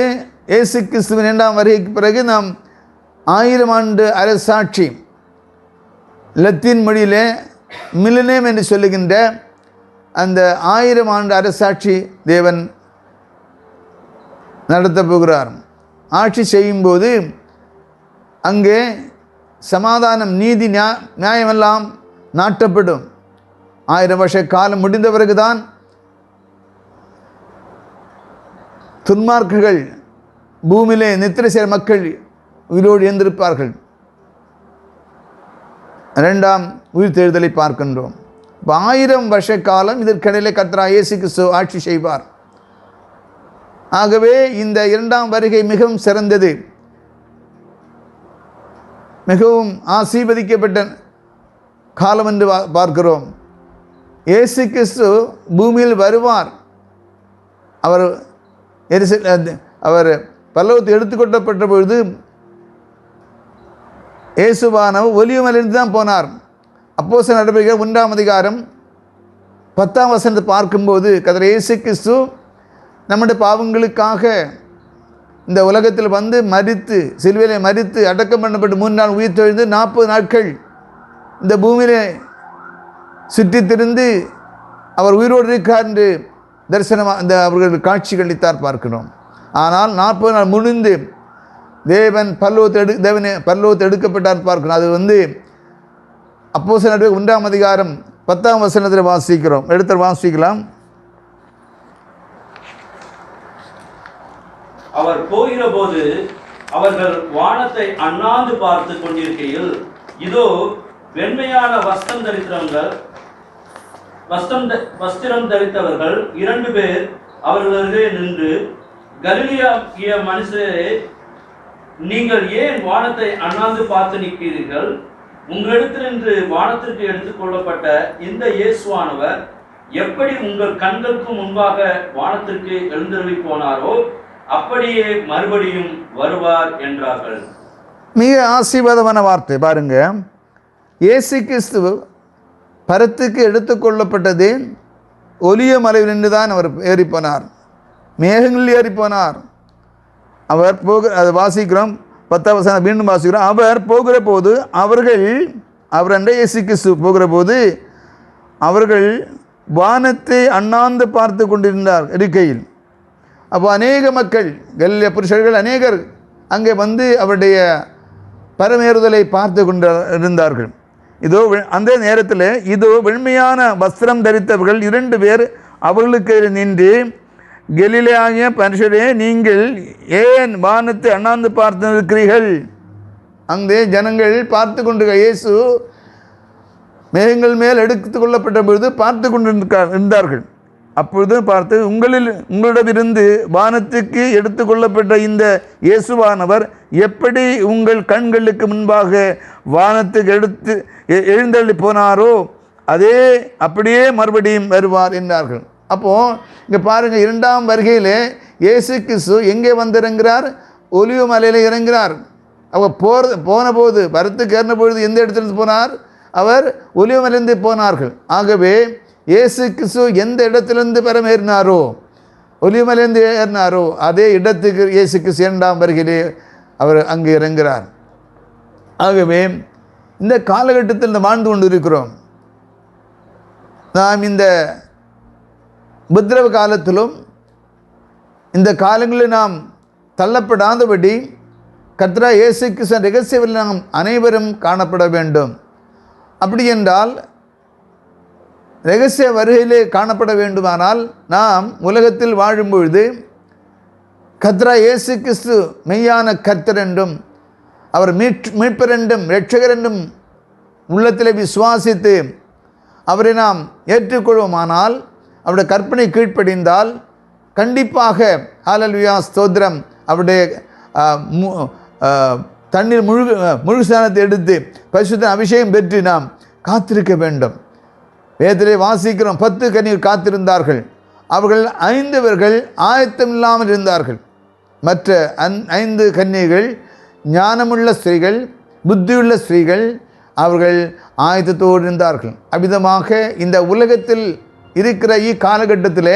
இயேசு கிறிஸ்துவின் இரண்டாம் வருகைக்கு பிறகு நாம் 1000 ஆண்டு அரசாட்சி, லத்தீன் மொழியிலே மில்லினியம் என்று சொல்லுகின்ற அந்த 1000 ஆண்டு அரசாட்சி தேவன் நடத்த போகிறார். ஆட்சி செய்யும்போது அங்கே சமாதானம், நீதி, நியாயமெல்லாம் நாட்டப்படும். 1000 வருஷ காலம் முடிந்த பிறகுதான் துன்மார்க்கர்கள் பூமியிலே நித்திரை செய்கிற மக்கள் உயிரோடு எழுந்திருப்பார்கள். 2ஆம் உயிர் தேர்தலை பார்க்கின்றோம். 1000 வருஷ காலம் இதற்கிடையிலே கர்த்தர் இயேசு கிறிஸ்து ஆட்சி செய்வார். ஆகவே இந்த இரண்டாம் வருகை மிகவும் சிறந்தது, மிகவும் ஆசீர்வதிக்கப்பட்ட காலம் என்று பார்க்கிறோம். இயேசு கிறிஸ்து பூமியில் வருவார். அவர் பரலோகத்தில் எடுத்துக்கொள்ளப்பட்ட பொழுது இயேசுவானவர் ஒலிவமலையிலிருந்து தான் போனார். அப்போஸ்தலர் நடவடிக்கைகள் 1ஆம் அதிகாரம் 10ஆம் வசனத்தை பார்க்கும்போது கர்த்தர் இயேசு கிறிஸ்து நம்முடைய பாவங்களுக்காக இந்த உலகத்தில் வந்து மரித்து, சிலுவையிலே மரித்து அடக்கம் பண்ணப்பட்டு 3 நாள் உயிர் தெழுந்து 40 நாட்கள் இந்த பூமியிலே சுற்றி திரிந்து அவர் உயிரோடு இருக்கார் என்று தரிசனமாக இந்த அவர்கள் காட்சிகளித்தார் பார்க்கிறோம். ஆனால் 40 நாள் முடிந்து தேவன் பரலோகத்தை எடுக்கப்பட்டார் பார்க்கணும். அது அப்போஸ்தலர் 1ஆம் அதிகாரம் 10ஆம் வசனத்தில் வாசிக்கிறோம். எடுத்து வாசிக்கலாம். அவர் போகிற போது அவர்கள் வானத்தை அண்ணாந்து பார்த்து கொண்டிருக்கையில் இதோ வெண்மையான வஸ்திரம் தரித்தவர்கள் 2 பேர் அவர்களே நின்று, கலிலேய மனுஷரே, நீங்கள் ஏன் வானத்தை அண்ணாந்து பார்த்து நிற்கிறீர்கள்? உங்களிடத்திலிருந்து வானத்திற்கு எடுத்துக் கொள்ளப்பட்ட இந்த இயேசுவானவர் எப்படி உங்கள் கண்களுக்கு முன்பாக வானத்திற்கு எழுந்தருளி போனாரோ அப்படியே மறுபடியும் வருவார் என்றார்கள். மிக ஆசீர்வாதமான வார்த்தை பாருங்க. இயேசு கிறிஸ்து பரத்துக்கு எடுத்துக்கொள்ளப்பட்டது ஒலிய மலையிலிருந்து தான் அவர் ஏறிப்போனார், மேகங்களில் ஏறிப்போனார். அவர் அதை வாசிக்கிறோம். 10ஆம் வசனம் மீண்டும் வாசிக்கிறோம். அவர் போகிற போது அவர் என்ற இயேசு கிறிஸ்து போகிற போது அவர்கள் வானத்தை அண்ணாந்து பார்த்து கொண்டிருந்தார் இருக்கையில். அப்போ அநேக மக்கள், கலிலேய புருஷர்கள் அநேகர் அங்கே அவருடைய பரமேறுதலை பார்த்து கொண்டு இருந்தார்கள். இதோ அந்த நேரத்தில் வெண்மையான வஸ்திரம் தரித்தவர்கள் 2 பேர் அவர்களுக்கு நின்று, கலிலேய மனுஷரே, நீங்கள் ஏன் வானத்தை அண்ணாந்து பார்த்து இருக்கிறீர்கள்? அங்கே ஜனங்கள் பார்த்து கொண்டு, இயேசு மேகங்கள் மேல் எடுத்து கொள்ளப்பட்ட பொழுது பார்த்து கொண்டிருந்தார்கள். அப்பொழுது பார்த்து, உங்களிடமிருந்து வானத்துக்கு எடுத்து கொள்ளப்பட்ட இந்த இயேசுவானவர் எப்படி உங்கள் கண்களுக்கு முன்பாக வானத்துக்கு எழுந்தள்ளி போனாரோ அப்படியே மறுபடியும் வருவார் என்றார்கள். அப்போது இங்கே பாருங்கள், 2ஆம் வருகையில் இயேசு கிறிஸ்து எங்கே இறங்குகிறார்? ஒலிவ மலையில் இறங்குகிறார். அவர் போன போது பரத்துக்கு ஏறின பொழுது எந்த இடத்துலேருந்து போனார்? அவர் ஒலிவ மலையிலிருந்து போனார்கள். ஆகவே இயேசு கிறிஸ்து எந்த இடத்திலிருந்து பரமேறினாரோ, ஒலிவ மலையிலிருந்து ஏறினாரோ அதே இடத்துக்கு இயேசு கிறிஸ்து 2ஆம் வருகையிலே அவர் அங்கே இறங்குகிறார். ஆகவே இந்த காலகட்டத்தில் வாழ்ந்து கொண்டு இருக்கிறோம். நாம் இந்த உபத்திரவ காலத்திலும் இந்த காலங்களில் நாம் தள்ளப்படாதபடி கர்த்தராகிய இயேசு கிறிஸ்து ரகசியத்தில் நாம் அனைவரும் காணப்பட வேண்டும். அப்படி என்றால் ரகசிய வருகையிலே காணப்பட வேண்டுமானால் நாம் உலகத்தில் வாழும் பொழுது கர்த்தராகிய இயேசு கிறிஸ்து மெய்யான கர்த்தர் என்றும் அவர் மீட்பர் என்றும் இரட்சகர் என்றும் உள்ளத்தில் விசுவாசித்து அவரை நாம் ஏற்றுக்கொள்வோமானால், அவருடைய கற்பனை கீழ்ப்படிந்தால் கண்டிப்பாக ஹல்லேலூயா ஸ்தோத்திரம், அவருடைய தண்ணீர் முழு ஸ்நானத்தை எடுத்து பரிசுத்த அபிஷேகம் பெற்று நாம் காத்திருக்க வேண்டும். வேதத்திலே வாசிக்கிறோம், 10 கன்னியர் காத்திருந்தார்கள். அவர்கள் 5 பேர்கள் ஆயத்தம் இல்லாமல் இருந்தார்கள். மற்ற 5 கன்னியர்கள் ஞானமுள்ள ஸ்திரீகள், புத்தியுள்ள ஸ்திரீகள், அவர்கள் ஆயத்தத்தோடு இருந்தார்கள். அவ்விதமாக இந்த உலகத்தில் இருக்கிற காலகட்டத்தில்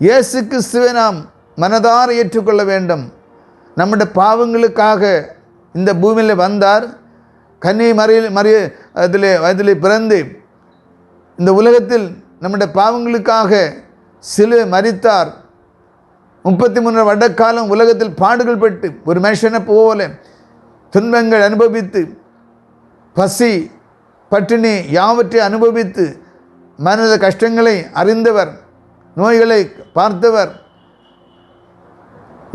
இயேசு கிறிஸ்துவை நாம் மனதார ஏற்றுக்கொள்ள வேண்டும். நம்முடைய பாவங்களுக்காக இந்த பூமியில் வந்தார். கன்னி அதிலே பிறந்து இந்த உலகத்தில் நம்முடைய பாவங்களுக்காக மரித்தார். 33 வருடக்காலம் உலகத்தில் பாடுகள் பட்டு ஒரு மனுஷனை போல துன்பங்கள் அனுபவித்து, பசி பட்டினி யாவற்றை அனுபவித்து, மனித கஷ்டங்களை அறிந்தவர், நோய்களை பார்த்தவர்,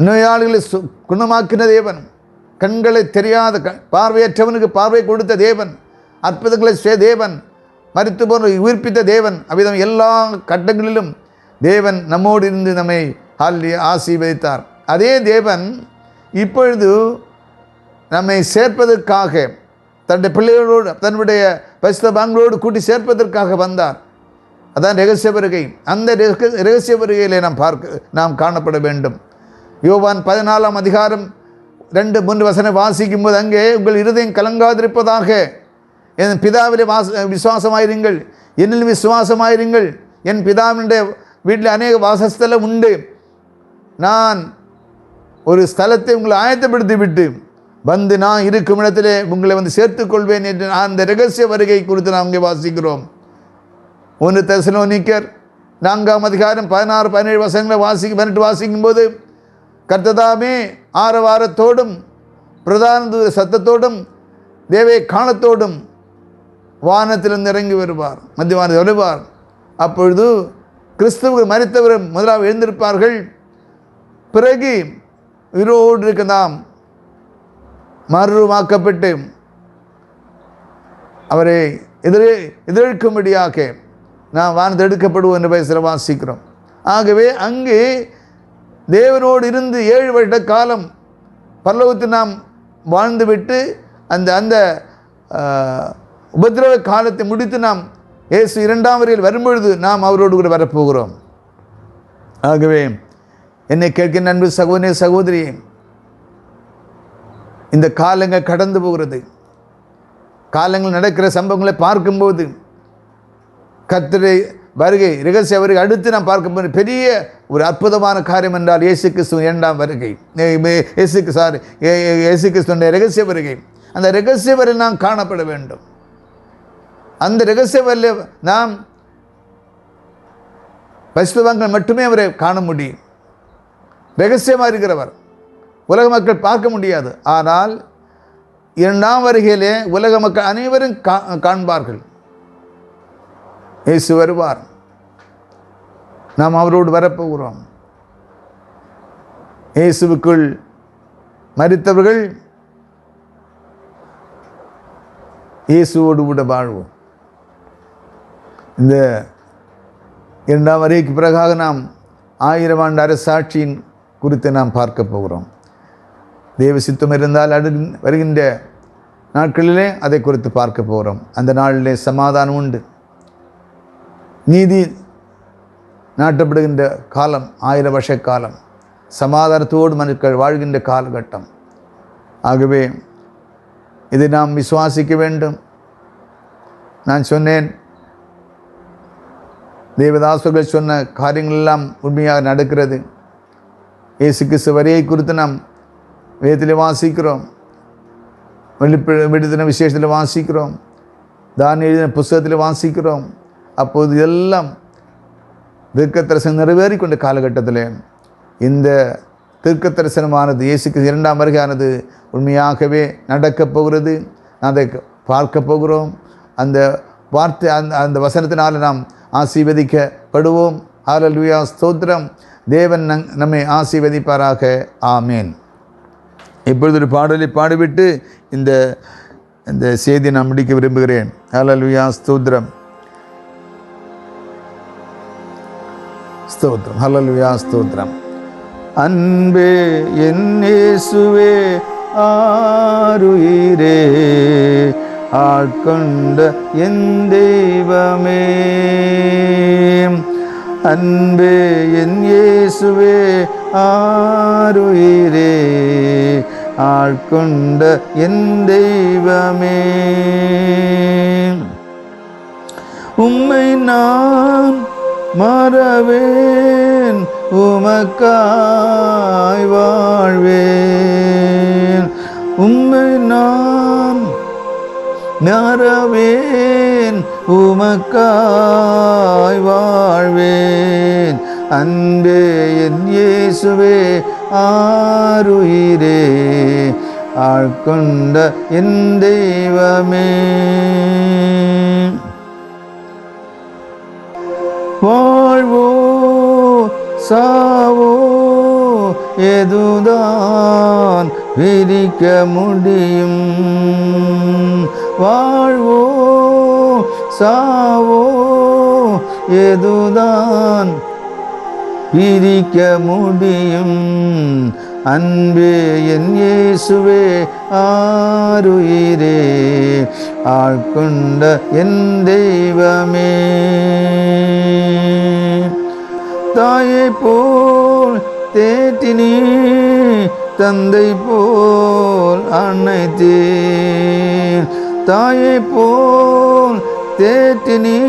நோயாளிகளை குணமாக்கின தேவன், கண்களை தெரியாத பார்வையற்றவனுக்கு பார்வை கொடுத்த தேவன், அற்புதங்களை செய்த தேவன், மரித்து போன உயிர்ப்பித்த தேவன். அவ்விதம் எல்லா கட்டங்களிலும் தேவன் நம்மோடு இருந்து நம்மை ஆசீர்வதித்தார். அதே தேவன் இப்பொழுது நம்மை சேர்ப்பதற்காக தன்னுடைய பிள்ளைகளோடு தன்னுடைய பரிசுத்தவான்களோடு கூட்டி சேர்ப்பதற்காக வந்தார். அதான் ரகசிய வருகை. அந்த ரகசிய வருகையிலே நாம் காணப்பட வேண்டும். யோவான் 14ஆம் அதிகாரம் 2-3 வசனம் வாசிக்கும் போது அங்கே, உங்கள் இருதயம் கலங்காதிருப்பதாக, என் பிதாவிலே விசுவாசமாயிருங்கள், என்னில் விசுவாசமாயிருங்கள், என் பிதாவினுடைய வீட்டில் அநேக வாசஸ்தலம் உண்டு, நான் ஒரு ஸ்தலத்தை உங்களை ஆயத்தப்படுத்தி விட்டு வந்து நான் இருக்கும் இடத்திலே உங்களை சேர்த்துக்கொள்வேன் என்று அந்த ரகசிய வருகை குறித்து நாம் இங்கே வாசிக்கிறோம். 1 தெசலோனிக்கர் 4ஆம் அதிகாரம் 16-17 வசனங்களை 18 வாசிக்கும் போது, கர்த்ததாமே ஆரவாரத்தோடும் பிரதான தூத சத்தத்தோடும் தேவை காலத்தோடும் வானத்திலிருந்து இறங்கி வருவார், மத்திய வருவார். அப்பொழுது கிறிஸ்துவுக்கு மரித்தவர் முதலாக எழுந்திருப்பார்கள். பிறகு உயிரோடு இருக்க நாம் மறுரூபமாக்கப்பட்டு அவரை எதிர்க்கும்படியாக நாம் வானத்தை எடுக்கப்படுவோம் என்று பேசுகிற வாசிக்கிறோம். ஆகவே அங்கு தேவனோடு இருந்து 7 வருட காலம் பரலோகத்தில் நாம் வாழ்ந்துவிட்டு அந்த அந்த உபத்திரவ காலத்தை முடித்து நாம் இயேசு 2ஆம் வருகையில் வரும்பொழுது நாம் அவரோடு கூட வரப்போகிறோம். ஆகவே என்னை கேட்கிற அன்பு சகோதரனே, சகோதரி, இந்த காலங்கள் கடந்து போகிறது. காலங்கள் நடக்கிற சம்பவங்களை பார்க்கும்போது கர்த்தருடைய வருகை, ரகசிய வருகை அடுத்து நாம் பார்க்கும்போது பெரிய ஒரு அற்புதமான காரியம் என்றால் இயேசு கிறிஸ்துவின் 2ஆம் வருகை, இயேசு கிறிஸ்துவின் ரகசிய வருகை. அந்த ரகசிய வரையில் நாம் காணப்பட வேண்டும். அந்த ரகசிய வரையில் நாம் பரிசுத்தவான்கள் மட்டுமே அவரை காண முடியும். ரகசியமாக இருக்கிறவர் உலக மக்கள் பார்க்க முடியாது. ஆனால் 2ஆம் வருகையிலே உலக மக்கள் அனைவரும் காண்பார்கள். இயேசு வருவார், நாம் அவரோடு வரப்போகிறோம். இயேசுவுக்குள் மரித்தவர்கள் இயேசுவோடு கூட வாழ்வோம். இந்த 2ஆம் வருகைக்கு பிறகாக நாம் 1000 ஆண்டு அரசாட்சியின் குறித்து நாம் பார்க்க போகிறோம். தேவ சித்தம் இருந்தால் வருகின்ற நாட்களிலே அதை குறித்து பார்க்க போகிறோம். அந்த நாளிலே சமாதானம் உண்டு, நீதி நாட்டப்படுகின்ற காலம், 1000 வருஷ காலம், சமாதானத்தோடு மனுக்கள் வாழ்கின்ற காலகட்டம். ஆகவே இதை நாம் விசுவாசிக்க வேண்டும். நான் சொன்னேன், தேவதாசர்கள் சொன்ன காரியங்கள் எல்லாம் உண்மையாக நடக்கிறது. இயேசு கிறிஸ்து வருகை குறித்து நாம் வேதத்தில் வாசிக்கிறோம், விடுதலை விசேஷத்தில் வாசிக்கிறோம், தானியேல் எழுதின புஸ்தகத்தில் வாசிக்கிறோம். அப்போது எல்லாம் தீர்க்கதரிசனம் நிறைவேறி கொண்ட காலகட்டத்தில் இந்த தீர்க்கதரிசனமானது இயேசு கிறிஸ்து 2ஆம் வருகையானது உண்மையாகவே நடக்கப் போகிறது. அதை பார்க்க போகிறோம். அந்த வார்த்தை அந்த வசனத்தினால் நாம் ஆசீர்வதிக்கப்படுவோம். ஹல்லேலூயா, ஸ்தோத்திரம். தேவன் நம்மை ஆசீர்வதிப்பாராக. ஆமேன். இப்பொழுது ஒரு பாடலை பாடிவிட்டு இந்த இந்த செய்தியை நான் முடிக்க விரும்புகிறேன். ஹல்லேலூயா, ஸ்தோத்திரம், ஸ்தோத்திரம். ஹல்லேலூயா, ஸ்தோத்திரம். அன்பே என் இயேசுவே, ஆருயிரே, ஆட்கொண்ட என் தெய்வமே. அன்பே என் இயேசுவே, ஆருயிரே, ஆட்கொண்ட என் தெய்வமே. உம்மை நான் மறவேன், உமக்காய் வாழ்வேன். உம்மை நான் மறவேன், உமக்காய் வாழ்வேன். அன்பே என் இயேசுவே, ஆருயிரே, ஆட்கொண்ட என் தெய்வமே. வாழ்வோ சாவோ எதுதான் பிரிக்க முடியும்? வாழ்வோ சாவோ எதுதான் பிரிக்க முடியும்? அன்பே என் இயேசுவே, ஆருயிரே, ஆட்கொண்ட என் தெய்வமே. தாயை போல் தேற்றினீ, தந்தை போல் அணைத்தீர். தாயை போல் தேற்றினீ,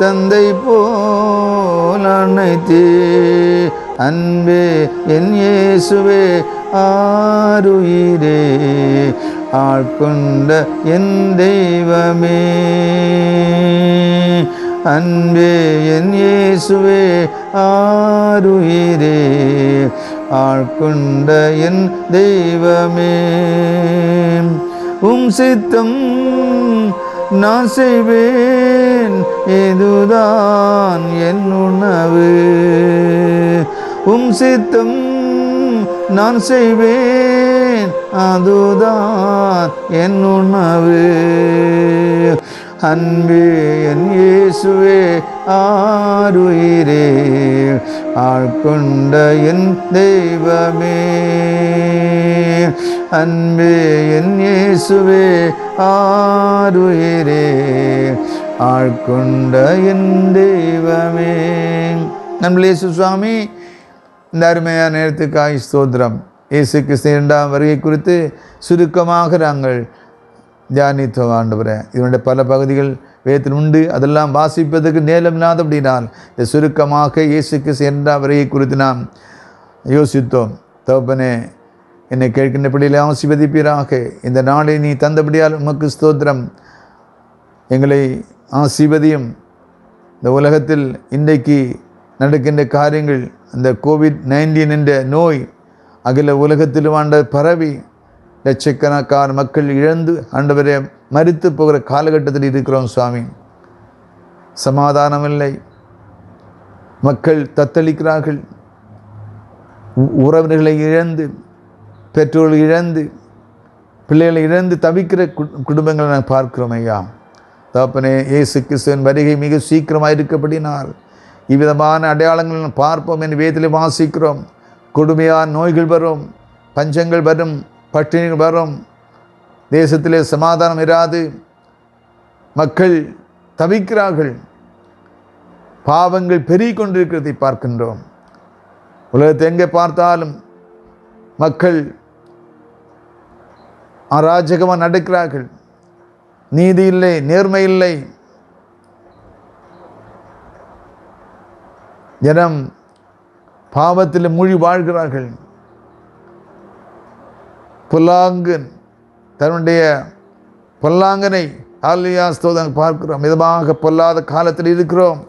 தந்தை போல் அணைத்தீர். அன்பே என் இயேசுவே, ஆருயிரே, ஆட்கொண்ட என் தெய்வமே. அன்பே என் இயேசுவே, ஆருயிரே, ஆட்கொண்ட என் தெய்வமே. உம் சித்தம் நான் செய்வேன், இதுதான் என் உணவு. உம் சித்தம் நான் செய்வேன், அதுதான் என் உணவு. அன்பே என் இயேசுவே ஆருயிரே, ஆட்கொண்ட என் தெய்வமே. அன்பே என் இயேசுவே ஆருயிரே, ஆட்கொண்ட என் தெய்வமே. நண்பர்களே, இயேசு சுவாமி இந்த அருமையான நேரத்துக்காய் ஸ்தோத்திரம். இயேசு கிறிஸ்து இரண்டாம் வருகை குறித்து சுருக்கமாக நாங்கள் தியானித்தோம் ஆண்டவரே. இதனுடைய பல பகுதிகள் வேதத்தில் உண்டு, அதெல்லாம் வாசிப்பதற்கு நேரம் இல்லாதபடினால் இந்த சுருக்கமாக இயேசு கிறிஸ்து இரண்டாம் வருகை குறித்து நாம் யோசித்தோம். தகப்பனே, என்னை கேட்கின்ற பிள்ளைகளை ஆசீர்வதிப்பீராக. இந்த நாளை நீ தந்தபடியால் உமக்கு ஸ்தோத்திரம். எங்களை ஆசீர்வதியும். இந்த உலகத்தில் இன்றைக்கு நடக்கின்ற காரியங்கள், அந்த COVID-19 என்ற நோய் அகில உலகத்தில் ஆண்ட பரவி லட்சக்கணக்கான மக்கள் இழந்து ஆண்டவரே மரித்து போகிற காலகட்டத்தில் இருக்கிறோம் சுவாமி. சமாதானம் இல்லை, மக்கள் தத்தளிக்கிறார்கள். உறவினர்களை இழந்து, பெற்றோர்கள் இழந்து, பிள்ளைகளை இழந்து தவிக்கிற குடும்பங்களை நாங்கள் பார்க்கிறோம் ஐயா. தகப்பனே, இயேசு கிறிஸ்துவின் வருகை மிக சீக்கிரமாக இருக்கப்படினால் இவ்விதமான அடையாளங்கள் பார்ப்போம் என்று வேதத்திலே வாசிக்கிறோம். கொடுமையான நோய்கள் வரும், பஞ்சங்கள் வரும், பட்டினிகள் வரும், தேசத்திலே சமாதானம் இராது, மக்கள் தவிக்கிறார்கள், பாவங்கள் பெருகிக் கொண்டிருக்கிறதை பார்க்கின்றோம். உலகத்தை எங்கே பார்த்தாலும் மக்கள் அராஜகமாக நடக்கிறார்கள். நீதி இல்லை, நேர்மை இல்லை. ஜனம் பாவத்தில் மூழ்கி வாழ்கிறார்கள். பொல்லாங்கன் தன்னுடைய பொல்லாங்கனை ஆலயாஸ்தோதம் பார்க்கிறோம். மிதமாக பொல்லாத காலத்தில் இருக்கிறோம்.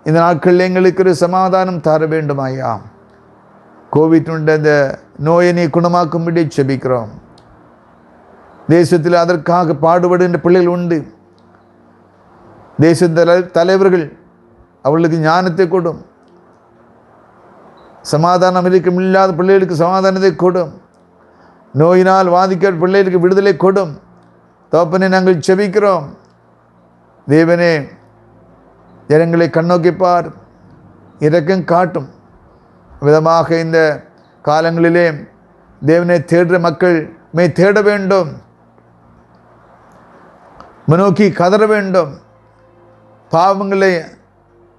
இந்த நாட்களில் எங்களுக்கு ஒரு சமாதானம் தர வேண்டும் ஐயா. கோவிட் இந்த நோயை நீ குணமாக்கும்படி செபிக்கிறோம். தேசத்தில் அதற்காக பாடுபடுகின்ற பிள்ளைகள் உண்டு. தேச தலைவர்கள் அவர்களுக்கு ஞானத்தை கொடும். சமாதானம் இருக்கும் இல்லாத பிள்ளைகளுக்கு சமாதானத்தை கொடும். நோயினால் வாதிக்க பிள்ளைகளுக்கு விடுதலை கொடும். தகப்பனே, நாங்கள் செபிக்கிறோம். தேவனே, ஜனங்களை கண்ணோக்கிப்பார், இரக்கம் காட்டும் விதமாக இந்த காலங்களிலே தேவனை தேடுற மக்கள் தேட வேண்டும், நோக்கி கதற வேண்டும், பாவங்களை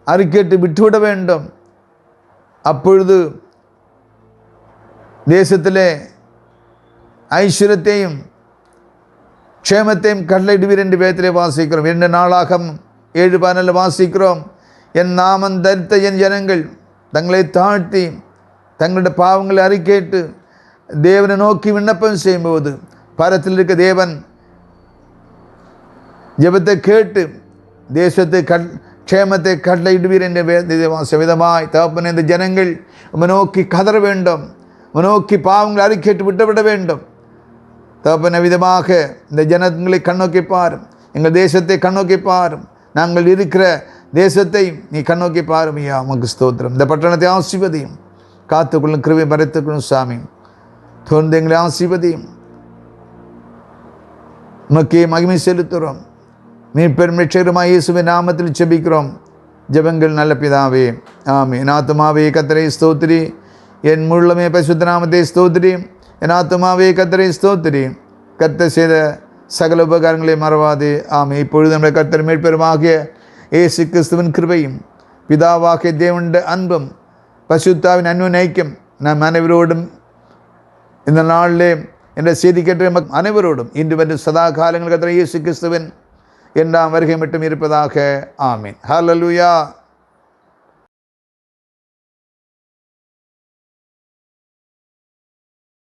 அறிக்கையிட்டு விட்டுவிட வேண்டும். அப்பொழுது தேசத்திலே ஐஸ்வர்யத்தையும் க்ஷேமத்தையும் கட்டளையிடுவீர் என்று வேதத்திலே வாசிக்கிறோம். 2 நாளாகமம் 7:14 வாசிக்கிறோம். என் நாமம் தரித்த என் ஜனங்கள் தங்களை தாழ்த்தி தங்களுடைய பாவங்களை அறிக்கையிட்டு தேவனை நோக்கி விண்ணப்பம் செய்யும்போது பரத்தில் இருக்க தேவன் ஜெபத்தை கேட்டு தேசத்தை க்ஷேமத்தை கட்டளையிடுவீர் என்ற விதமாய் தகப்பனே, இந்த ஜனங்கள் நோக்கி கதற வேண்டும், நோக்கி பாவங்களை அறிக்கையிட்டு விட்டுவிட வேண்டும். தகப்பன விதமாக இந்த ஜனங்களை கண்ணோக்கி பாரும், எங்கள் தேசத்தை கண்ணோக்கி பாரும், நாங்கள் இருக்கிற தேசத்தை நீ கண்ணோக்கி பாரும் ஐயா. உமக்கு ஸ்தோத்திரம். இந்த பட்டணத்தை ஆசீர்வதியும், காத்துக்கொள்ளும், கிருபை மறைத்துக்கொள்ளும் சாமி. தொடர்ந்து எங்களை ஆசீர்வதியும். உமக்கே மகிமை செலுத்துகிறோம். மீட்பெரும் இரட்சகருமாகிய இயேசுவின் நாமத்தில் செபிக்கிறோம். ஜெபங்கள் நல்ல பிதாவே, ஆமென். என் ஆத்துமாவே கர்த்தரை ஸ்தோத்திரி, என் முழுமே பரிசுத்த நாமத்தை ஸ்தோத்திரி. என் ஆத்துமாவே கர்த்தரை ஸ்தோத்திரி, கர்த்தர் செய்த சகல உபகாரங்களை மறவாதே. ஆமென். இப்பொழுது நம்முடைய கர்த்தர் மீட்பெருமாகிய இயேசு கிறிஸ்துவின் கிருபையும் பிதாவாகிய தேவனுடைய அன்பும் பரிசுத்தாவின் அன்பின் ஐக்கியம் நம் அனைவரோடும் இந்த நாளிலே என்ற செய்தி கேட்ட அனைவரோடும் இன்று வந்து சதா காலங்கள் கர்த்தர் இயேசு கிறிஸ்துவின் 2ஆம் வருகை மட்டும் இருப்பதாக. ஆமீன். ஹல்லேலூயா.